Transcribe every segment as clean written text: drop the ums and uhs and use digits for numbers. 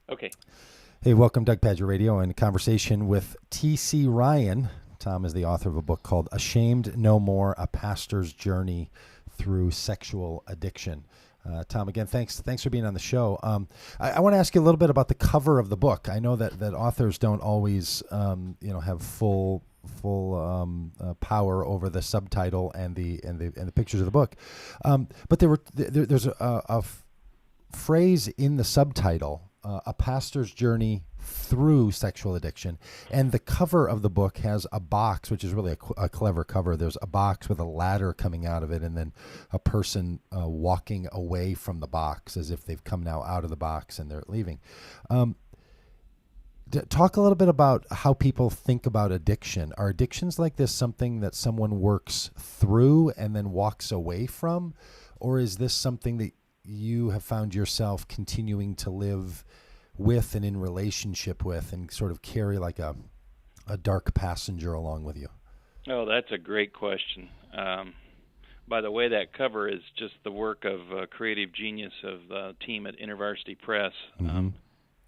Okay. Hey, welcome, Doug Pagitt Radio, and conversation with T.C. Ryan. Tom is the author of a book called Ashamed No More, A Pastor's Journey Through Sexual Addiction. Tom, again, thanks for being on the show. I want to ask you a little bit about the cover of the book. I know that authors don't always, have full power over the subtitle and the pictures of the book, but there's a phrase in the subtitle, A Pastor's Journey Through Sexual Addiction. And the cover of the book has a box, which is really a clever cover. There's a box with a ladder coming out of it, and then a person walking away from the box as if they've come now out of the box and they're leaving. Talk a little bit about how people think about addiction. Are addictions like this something that someone works through and then walks away from? Or is this something that you have found yourself continuing to live with and in relationship with and sort of carry like a dark passenger along with you? Oh, that's a great question. By the way, that cover is just the work of a creative genius of the team at InterVarsity Press. Mm-hmm.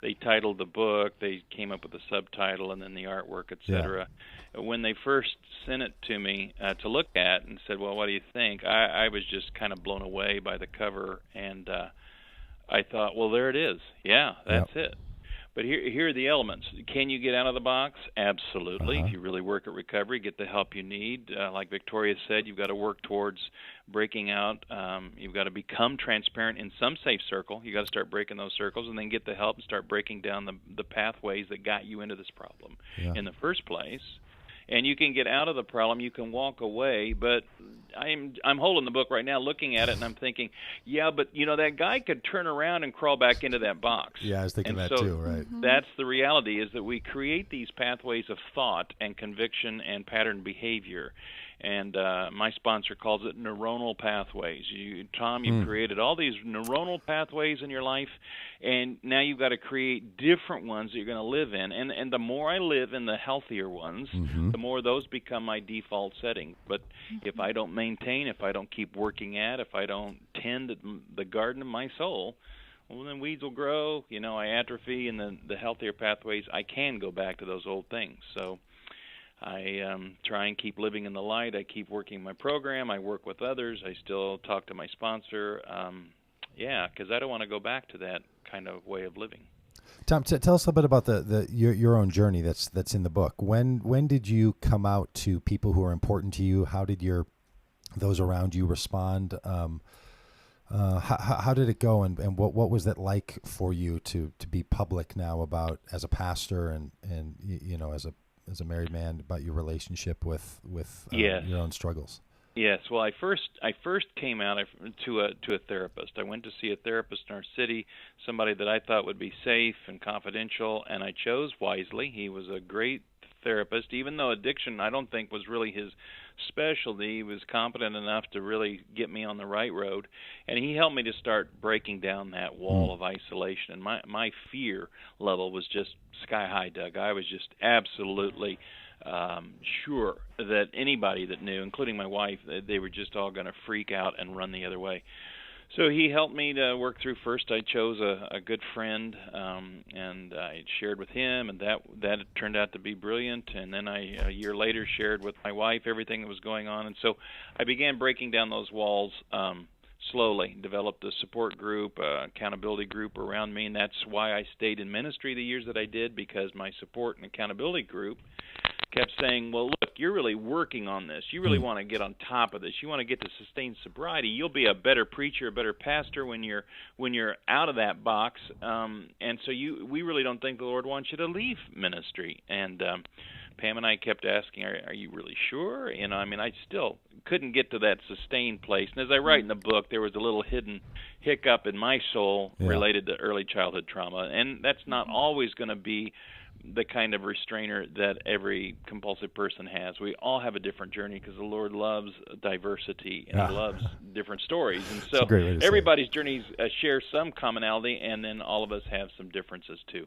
They titled the book, they came up with the subtitle and then the artwork, etc. Yeah. When they first sent it to me to look at and said, well, what do you think? I was just kind of blown away by the cover, and I thought, well, there it is. Yeah, that's it. But here are the elements. Can you get out of the box? Absolutely. If you really work at recovery, get the help you need. Like Victoria said, you've got to work towards breaking out. You've got to become transparent in some safe circle. You've got to start breaking those circles and then get the help and start breaking down the pathways that got you into this problem in the first place. And you can get out of the problem. You can walk away. But I'm holding the book right now, looking at it, and I'm thinking, yeah, but that guy could turn around and crawl back into that box. Yeah, I was thinking that too. Right. That's the reality: is that we create these pathways of thought and conviction and pattern behavior. And my sponsor calls it neuronal pathways. Tom, you've created all these neuronal pathways in your life, and now you've got to create different ones that you're going to live in. And the more I live in the healthier ones, the more those become my default setting. But if I don't maintain, if I don't keep working at, if I don't tend the garden of my soul, well, then weeds will grow, I atrophy, and then the healthier pathways, I can go back to those old things. So I try and keep living in the light. I keep working my program. I work with others. I still talk to my sponsor. Because I don't want to go back to that kind of way of living. Tom, tell us a bit about your own journey that's in the book. When did you come out to people who are important to you? How did those around you respond? How did it go, and what was that like for you to be public now about, as a pastor and as a married man, about your relationship with your own struggles? Yes. Well, I first came out to a therapist. I went to see a therapist in our city, somebody that I thought would be safe and confidential, and I chose wisely. He was a great therapist, even though addiction I don't think was really his specialty. He was competent enough to really get me on the right road, and he helped me to start breaking down that wall of isolation. And my fear level was just sky high, Doug. I was just absolutely sure that anybody that knew, including my wife, they were just all going to freak out and run the other way. So he helped me to work through. First, I chose a good friend, and I shared with him, and that turned out to be brilliant. And then a year later, shared with my wife everything that was going on. And so I began breaking down those walls slowly, developed a support group, accountability group around me, and that's why I stayed in ministry the years that I did, because my support and accountability group kept saying, well, look, you're really working on this. You really want to get on top of this. You want to get to sustained sobriety. You'll be a better preacher, a better pastor when you're out of that box. And so we really don't think the Lord wants you to leave ministry. And Pam and I kept asking, are you really sure? I still couldn't get to that sustained place. And as I write in the book, there was a little hidden hiccup in my soul related to early childhood trauma. And that's not always going to be the kind of restrainer that every compulsive person has. We all have a different journey because the Lord loves diversity and He loves different stories. And so everybody's journeys share some commonality, and then all of us have some differences too.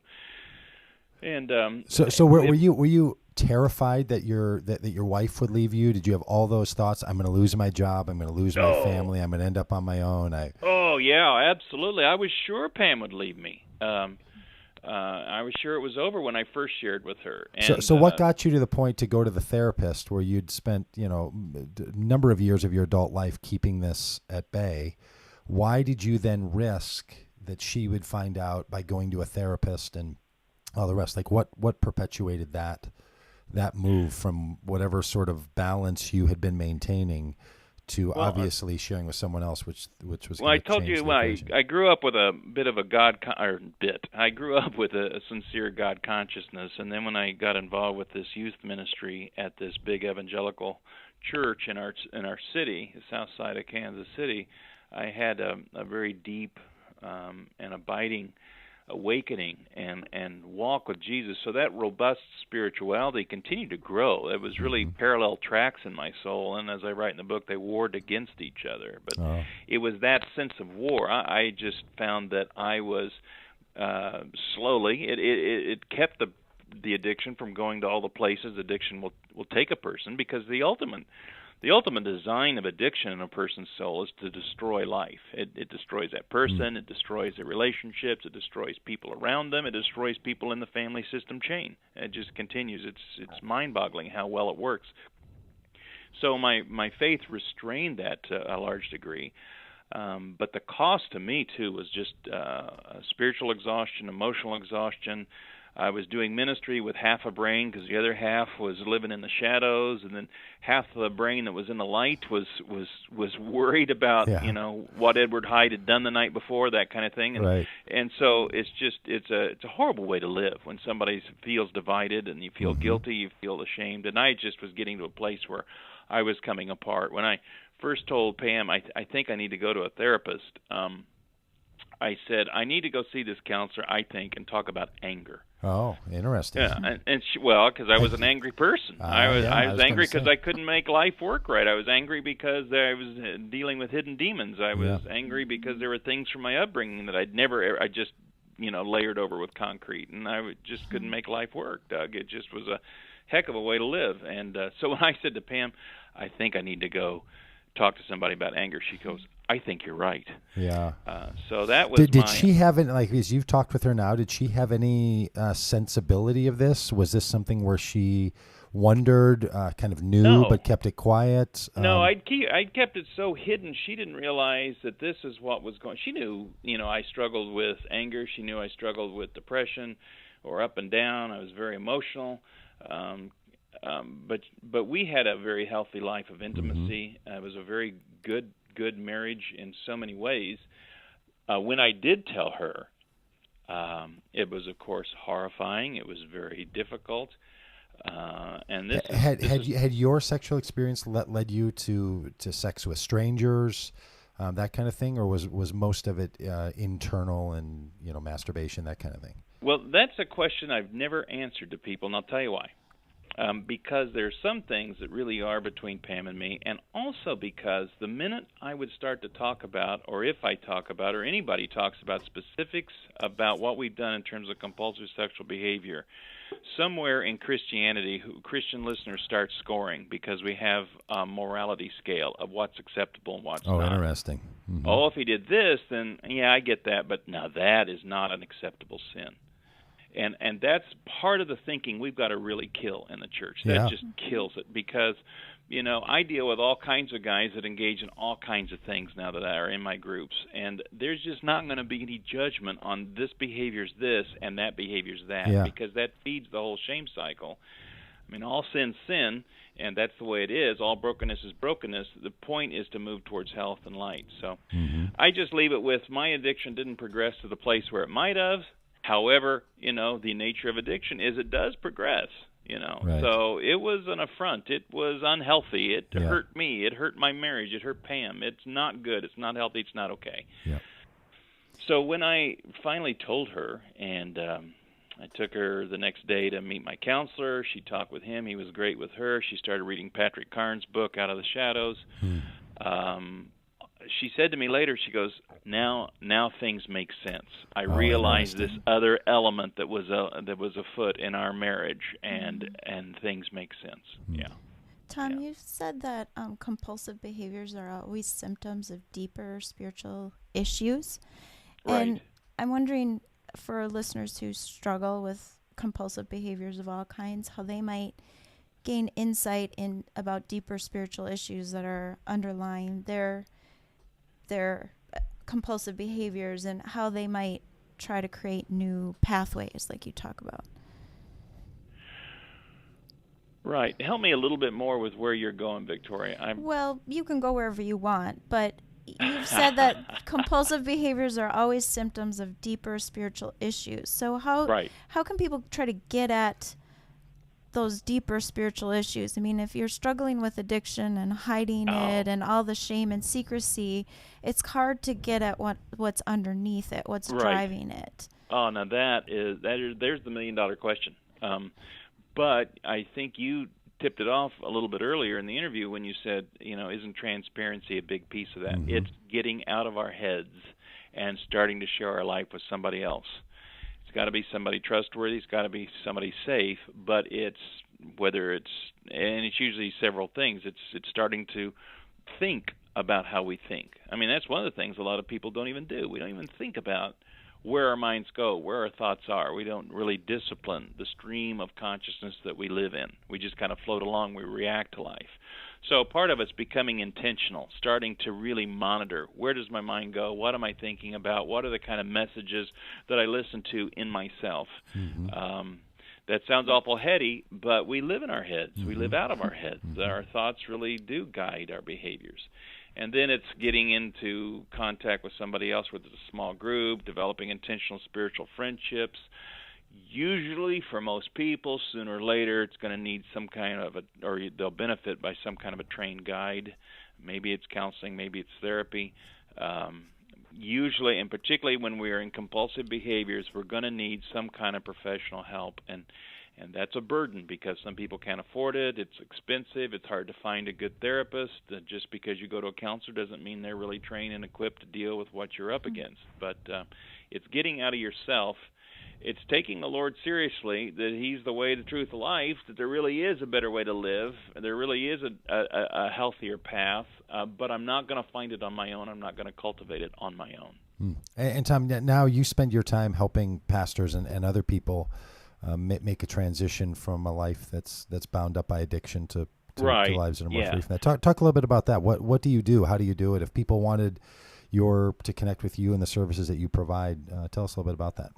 And so were you terrified that your wife would leave you? Did you have all those thoughts? I'm going to lose my job. I'm going to lose my family. I'm going to end up on my own. Oh yeah, absolutely. I was sure Pam would leave me. I was sure it was over when I first shared with her. And, so what got you to the point to go to the therapist where you'd spent, a number of years of your adult life keeping this at bay? Why did you then risk that she would find out by going to a therapist and all the rest? Like what perpetuated that move from whatever sort of balance you had been maintaining to obviously sharing with someone else, which was. Well, I told you, I grew up with a bit of a I grew up with a sincere God consciousness, and then when I got involved with this youth ministry at this big evangelical church in our city, the south side of Kansas City, I had a very deep and abiding awakening and walk with Jesus. So that robust spirituality continued to grow. It was really parallel tracks in my soul, and as I write in the book, they warred against each other. But it was that sense of war. I just found that I was slowly, it kept the addiction from going to all the places addiction will take a person, because the ultimate design of addiction in a person's soul is to destroy life. It destroys that person. It destroys their relationships. It destroys people around them. It destroys people in the family system chain. It just continues. It's mind-boggling how well it works. So my faith restrained that to a large degree. But the cost to me, too, was just spiritual exhaustion, emotional exhaustion. I was doing ministry with half a brain because the other half was living in the shadows, and then half of the brain that was in the light was worried about what Edward Hyde had done the night before, that kind of thing. And, and so it's a horrible way to live when somebody feels divided and you feel guilty, you feel ashamed. And I just was getting to a place where I was coming apart. When I first told Pam I think I need to go to a therapist, I said, I need to go see this counselor, I think, and talk about anger. Oh, interesting. Yeah, and because I was an angry person. I was angry because I couldn't make life work right. I was angry because I was dealing with hidden demons. I was angry because there were things from my upbringing that I just layered over with concrete, and I just couldn't make life work, Doug. It just was a heck of a way to live. And so when I said to Pam, I think I need to go talk to somebody about anger, she goes, I think you're right. Yeah. So that was. Did she have it, like, as you've talked with her now? Did she have any sensibility of this? Was this something where she wondered, kind of knew, but kept it quiet? No, I kept it so hidden. She didn't realize that this is what was going. She knew, I struggled with anger. She knew I struggled with depression, or up and down. I was very emotional. But we had a very healthy life of intimacy. It was a very good marriage in so many ways. When I did tell her, it was, of course, horrifying. It was very difficult. And this had your sexual experience led you to sex with strangers, that kind of thing, or was most of it internal and masturbation, that kind of thing? Well, that's a question I've never answered to people, and I'll tell you why. Because there's some things that really are between Pam and me, and also because the minute I would start to talk about, or if I talk about, or anybody talks about specifics about what we've done in terms of compulsive sexual behavior, somewhere in Christianity, Christian listeners start scoring because we have a morality scale of what's acceptable and what's not. Oh, interesting. Mm-hmm. Oh, if he did this, then, yeah, I get that, but now that is not an acceptable sin. And that's part of the thinking we've got to really kill in the church. That just kills it because, I deal with all kinds of guys that engage in all kinds of things now that are in my groups. And there's just not going to be any judgment on this behavior's this and that behavior's that because that feeds the whole shame cycle. I mean, all sin's sin, and that's the way it is. All brokenness is brokenness. The point is to move towards health and light. So I just leave it with my addiction didn't progress to the place where it might have. However, the nature of addiction is it does progress, Right. So it was an affront. It was unhealthy. It hurt me. It hurt my marriage. It hurt Pam. It's not good. It's not healthy. It's not okay. Yeah. So when I finally told her, and I took her the next day to meet my counselor, she talked with him. He was great with her. She started reading Patrick Carnes' book, Out of the Shadows. She said to me later, she goes, now things make sense. I realized this other element that was afoot in our marriage, and things make sense. Yeah. Tom, you said that compulsive behaviors are always symptoms of deeper spiritual issues. Right. And I'm wondering, for listeners who struggle with compulsive behaviors of all kinds, how they might gain insight in about deeper spiritual issues that are underlying their compulsive behaviors, and how they might try to create new pathways like you talk about. Right. Help me a little bit more with where you're going, Victoria. Well, you can go wherever you want, but you've said that compulsive behaviors are always symptoms of deeper spiritual issues. So how can people try to get at those deeper spiritual issues? I mean, if you're struggling with addiction and hiding it and all the shame and secrecy, it's hard to get at what's underneath it, what's driving it. Oh, now there's the $1 million question. But I think you tipped it off a little bit earlier in the interview when you said, isn't transparency a big piece of that? Mm-hmm. It's getting out of our heads and starting to share our life with somebody else. It's got to be somebody trustworthy. It's got to be somebody safe. But it's usually several things. It's starting to think about how we think. I mean, that's one of the things a lot of people don't even do. We don't even think about where our minds go, where our thoughts are. We don't really discipline the stream of consciousness that we live in. We just kind of float along. We react to life. So part of it's becoming intentional, starting to really monitor, where does my mind go? What am I thinking about? What are the kind of messages that I listen to in myself? Mm-hmm. That sounds awful heady, but we live in our heads. Mm-hmm. We live out of our heads. Mm-hmm. Our thoughts really do guide our behaviors. And then it's getting into contact with somebody else, whether it's a small group, developing intentional spiritual friendships. Usually, for most people, sooner or later, it's going to need some kind of or they'll benefit by some kind of a trained guide. Maybe it's counseling, maybe it's therapy. Usually, and particularly when we are in compulsive behaviors, we're going to need some kind of professional help. And that's a burden because some people can't afford it. It's expensive. It's hard to find a good therapist. Just because you go to a counselor doesn't mean they're really trained and equipped to deal with what you're up against. But it's getting out of yourself. It's taking the Lord seriously, that He's the way, the truth, the life, that there really is a better way to live. There really is a healthier path, but I'm not going to find it on my own. I'm not going to cultivate it on my own. And Tom, now you spend your time helping pastors and other people make a transition from a life that's bound up by addiction to lives that are more free from that. Talk a little bit about that. What do you do? How do you do it? If people wanted to connect with you and the services that you provide, tell us a little bit about that.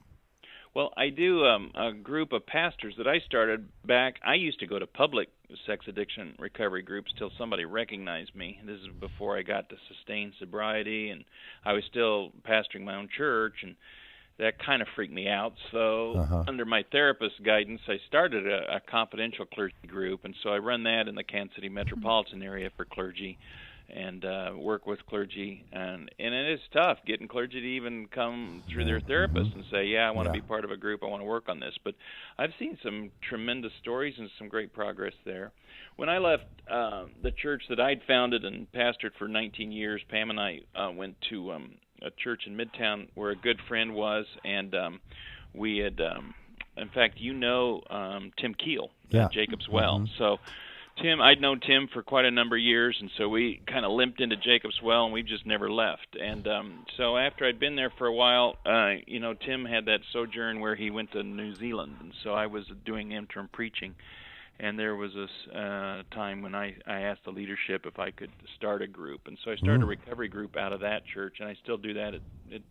Well, I do a group of pastors that I started back. I used to go to public sex addiction recovery groups till somebody recognized me. This is before I got to sustained sobriety, and I was still pastoring my own church, and that kind of freaked me out. So under my therapist's guidance, I started a confidential clergy group, and so I run that in the Kansas City metropolitan area for clergy and work with clergy. And it is tough getting clergy to even come through their therapist and say, I want to be part of a group, I want to work on this. But I've seen some tremendous stories and some great progress there. When I left the church that I'd founded and pastored for 19 years, Pam and I went to a church in Midtown where a good friend was, and we had, in fact, Tim Keel, Jacob's Well. So I'd known Tim for quite a number of years, and so we kind of limped into Jacob's Well, and we've just never left. And so after I'd been there for a while, Tim had that sojourn where he went to New Zealand, and so I was doing interim preaching. And there was this time when I asked the leadership if I could start a group. And so I started a recovery group out of that church, and I still do that. It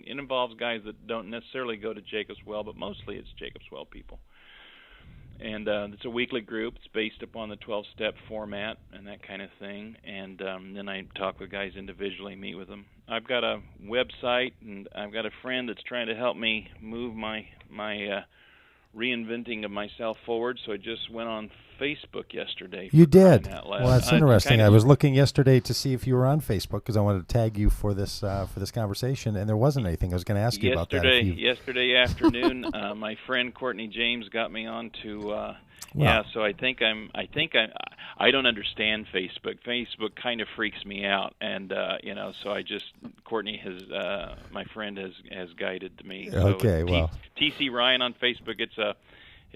involves guys that don't necessarily go to Jacob's Well, but mostly it's Jacob's Well people. And it's a weekly group. It's based upon the 12-step format and that kind of thing. And then I talk with guys individually, meet with them. I've got a website, and I've got a friend that's trying to help me move my reinventing of myself forward, so I just went on Facebook yesterday. You did? Well, that's interesting. I was looking yesterday to see if you were on Facebook because I wanted to tag you for this conversation, and there wasn't anything. I was going to ask you about that. Yesterday afternoon, my friend Courtney James got me on to. So I don't understand Facebook. Facebook kind of freaks me out, and so Courtney my friend has guided me. So okay, well, TC Ryan on Facebook.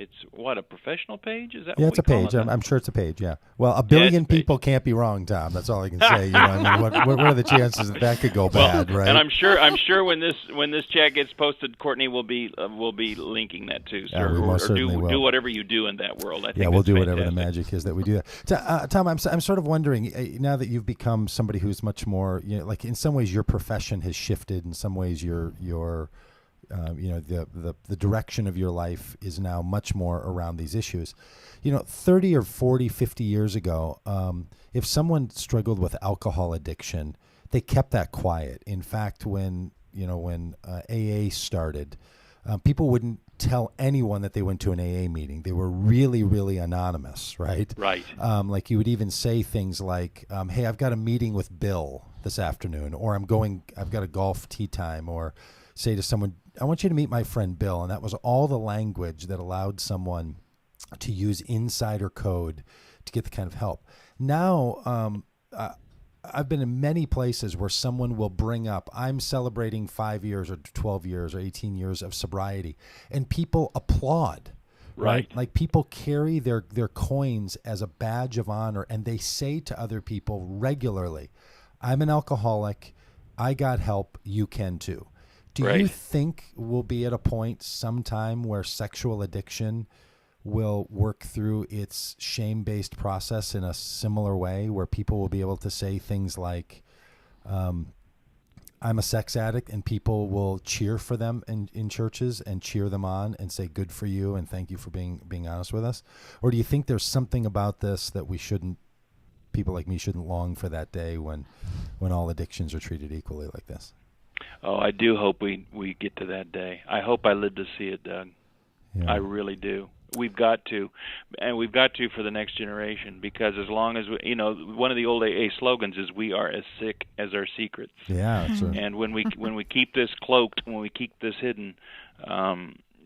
It's what, a professional page? Is that yeah, what it's a we call page. it? I'm sure it's a page. Yeah. Well, a billion people can't be wrong, Tom. That's all I can say. You know, I mean, what are the chances that could go bad, right? And I'm sure when this chat gets posted, Courtney will be linking that too. So, we most certainly will. Do whatever you do in that world. I think we'll do fantastic. Whatever the magic is that we do that. Tom, I'm sort of wondering now that you've become somebody who's much more, you know, like in some ways your profession has shifted. In some ways your you know, the direction of your life is now much more around these issues. You know, 30 or 40, 50 years ago, if someone struggled with alcohol addiction, they kept that quiet. In fact, when AA started, people wouldn't tell anyone that they went to an AA meeting. They were really, really anonymous, right? Right. Like you would even say things like, hey, I've got a meeting with Bill this afternoon, or I've got a golf tee time, or say to someone, I want you to meet my friend Bill. And that was all the language that allowed someone to use insider code to get the kind of help. Now, I've been in many places where someone will bring up, I'm celebrating 5 years or 12 years or 18 years of sobriety, and people applaud. Right. Like people carry their coins as a badge of honor, and they say to other people regularly, I'm an alcoholic. I got help. You can too. Do you think we'll be at a point sometime where sexual addiction will work through its shame-based process in a similar way, where people will be able to say things like, I'm a sex addict, and people will cheer for them in churches and cheer them on and say, good for you and thank you for being honest with us? Or do you think there's something about this that people like me shouldn't long for that day when all addictions are treated equally like this? Oh, I do hope we get to that day. I hope I live to see it, Doug. Yeah. I really do. We've got to, and we've got to for the next generation, because as long as one of the old AA slogans is, "We are as sick as our secrets." Yeah, that's right. And when we keep this cloaked, when we keep this hidden,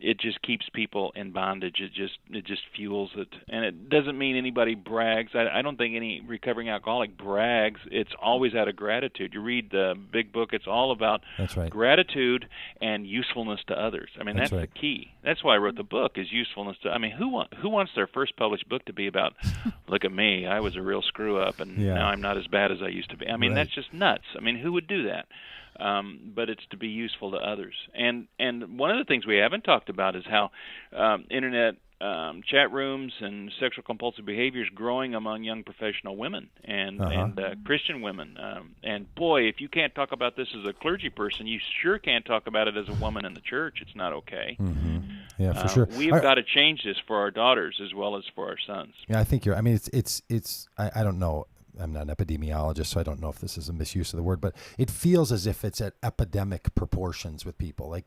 it just keeps people in bondage. It just fuels it, and it doesn't mean anybody brags. I don't think any recovering alcoholic brags. It's always out of gratitude. You read the big book; it's all about gratitude and usefulness to others. I mean, that's the key. That's why I wrote the book, is usefulness to. I mean, who wants their first published book to be about, look at me, I was a real screw up, and now I'm not as bad as I used to be. I mean, that's just nuts. I mean, who would do that? But it's to be useful to others. And one of the things we haven't talked about is how internet chat rooms and sexual compulsive behavior is growing among young professional women and Christian women. And boy, if you can't talk about this as a clergy person, you sure can't talk about it as a woman in the church. It's not okay. Mm-hmm. Yeah, for sure. We've got to change this for our daughters as well as for our sons. Yeah, I think I mean, it's. I don't know. I'm not an epidemiologist, so I don't know if this is a misuse of the word, but it feels as if it's at epidemic proportions with people. Like,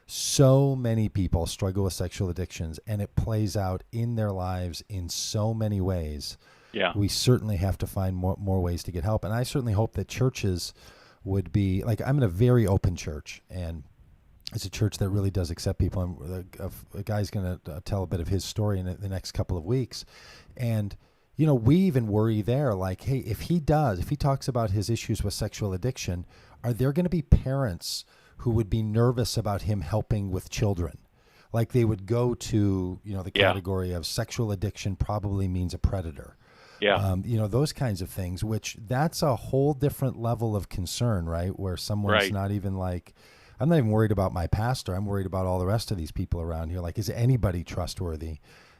so many people struggle with sexual addictions, and it plays out in their lives in so many ways. Yeah. We certainly have to find more ways to get help. And I certainly hope that churches would be, like, I'm in a very open church, and it's a church that really does accept people. And a guy's going to tell a bit of his story in the next couple of weeks. And we even worry there, like, hey, if he talks about his issues with sexual addiction, are there going to be parents who would be nervous about him helping with children? Like, they would go to, the category of sexual addiction probably means a predator. Yeah. Those kinds of things, which that's a whole different level of concern, right? Where someone's not even like, I'm not even worried about my pastor. I'm worried about all the rest of these people around here. Like, is anybody trustworthy?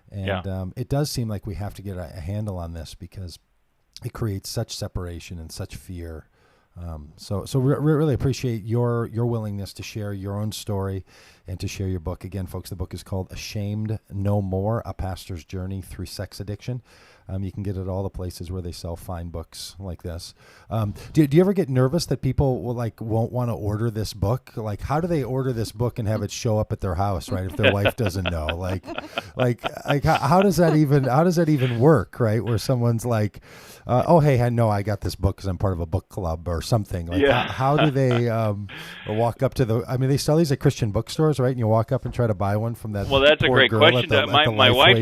And it does seem like we have to get a handle on this, because it creates such separation and such fear. So really appreciate your willingness to share your own story and to share your book. Again, folks, the book is called Ashamed No More, A Pastor's Journey Through Sex Addiction. You can get it at all the places where they sell fine books like this. Do you ever get nervous that people won't want to order this book? Like, how do they order this book and have it show up at their house, right? If their wife doesn't know, how does that even work, right? Where someone's like, oh, hey, I know I got this book because I'm part of a book club or something. Like, how do they walk up to they sell these at Christian bookstores, right? And you walk up and try to buy one from that. Well, that's a great question. My wife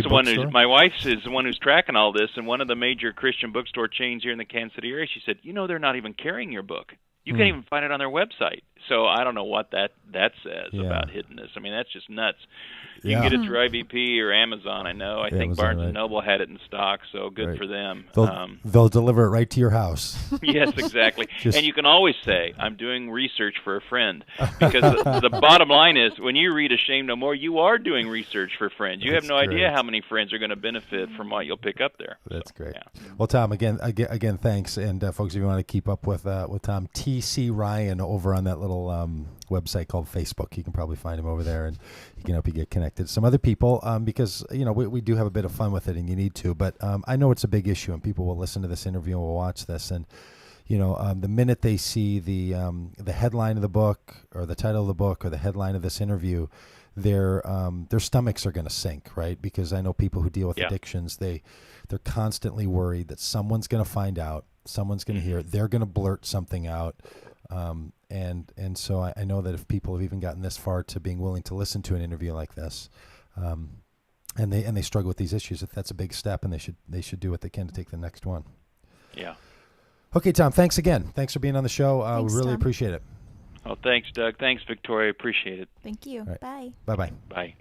is the one who's tracking all this, and one of the major Christian bookstore chains here in the Kansas City area. She said, they're not even carrying your book. You can't even find it on their website. So I don't know what that says about hiddenness. I mean, that's just nuts. You can get it through IVP or Amazon, I know. I think Barnes & Noble had it in stock, so good for them. They'll deliver it right to your house. Yes, exactly. And you can always say, I'm doing research for a friend. Because the bottom line is, when you read Ashamed No More, you are doing research for friends. You have no idea how many friends are going to benefit from what you'll pick up there. That's great. Yeah. Well, Tom, again, thanks. And folks, if you want to keep up with Tom, T.C. Ryan over on that little website called Facebook, you can probably find him over there, and he can help you get connected to some other people, because we do have a bit of fun with it, and you need to. But I know it's a big issue, and people will listen to this interview and will watch this, and the minute they see the headline of the book, or the title of the book, or the headline of this interview, their stomachs are going to sink, right? Because I know people who deal with addictions, they're constantly worried that someone's going to find out, someone's going to hear it, they're going to blurt something out. And so I know that if people have even gotten this far to being willing to listen to an interview like this, and they struggle with these issues, that's a big step, and they should do what they can to take the next one. Yeah. Okay, Tom, thanks again. Thanks for being on the show. We really appreciate it. Oh, thanks, Doug. Thanks, Victoria. Appreciate it. Thank you. Right. Bye. Bye-bye. Bye.